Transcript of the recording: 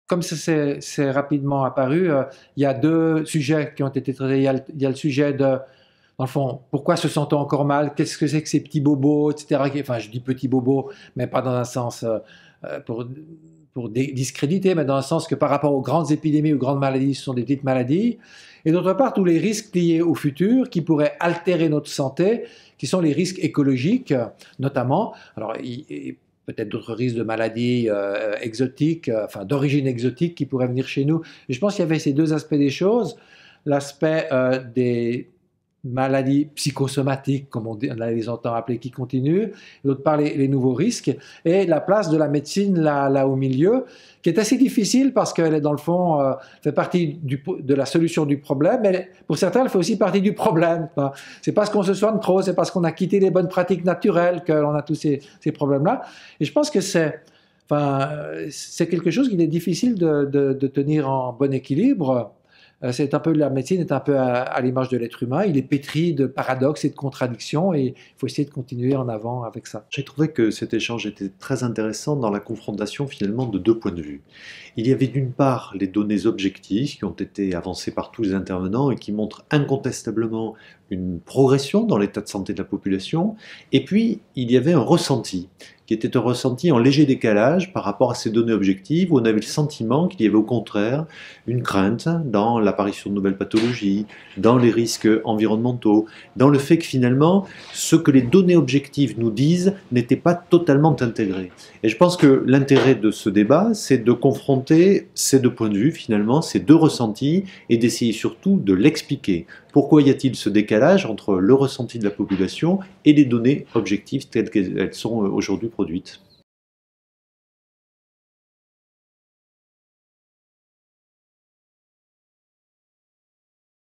comme ça c'est rapidement apparu, il y a deux sujets qui ont été traités. Il y a le sujet de, dans le fond, pourquoi se sent-on encore mal? Qu'est-ce que c'est que ces petits bobos, etc. Enfin, je dis petits bobos, mais pas dans un sens pour discréditer, mais dans le sens que par rapport aux grandes épidémies ou grandes maladies, ce sont des petites maladies. Et d'autre part, tous les risques liés au futur qui pourraient altérer notre santé, qui sont les risques écologiques, notamment. Alors, peut-être d'autres risques de maladies exotiques, enfin d'origine exotique qui pourraient venir chez nous. Et je pense qu'il y avait ces deux aspects des choses. L'aspect des maladies psychosomatiques, comme on les entend appeler, qui continuent, d'autre part les nouveaux risques, et la place de la médecine là au milieu, qui est assez difficile parce qu'elle est dans le fond, fait partie de la solution du problème, mais pour certains, elle fait aussi partie du problème. C'est parce qu'on se soigne trop, c'est parce qu'on a quitté les bonnes pratiques naturelles qu'on a tous ces problèmes-là. Et je pense que c'est quelque chose qu'il est difficile de tenir en bon équilibre. C'est un peu, la médecine est un peu à l'image de l'être humain. Il est pétri de paradoxes et de contradictions et il faut essayer de continuer en avant avec ça. J'ai trouvé que cet échange était très intéressant dans la confrontation finalement de deux points de vue. Il y avait d'une part les données objectives qui ont été avancées par tous les intervenants et qui montrent incontestablement une progression dans l'état de santé de la population, et puis il y avait un ressenti qui était un ressenti en léger décalage par rapport à ces données objectives, où on avait le sentiment qu'il y avait au contraire une crainte dans l'apparition de nouvelles pathologies, dans les risques environnementaux, dans le fait que finalement, ce que les données objectives nous disent n'était pas totalement intégré. Et je pense que l'intérêt de ce débat, c'est de confronter ces deux points de vue, finalement, ces deux ressentis, et d'essayer surtout de l'expliquer. Pourquoi y a-t-il ce décalage entre le ressenti de la population et les données objectives telles qu'elles sont aujourd'hui produites?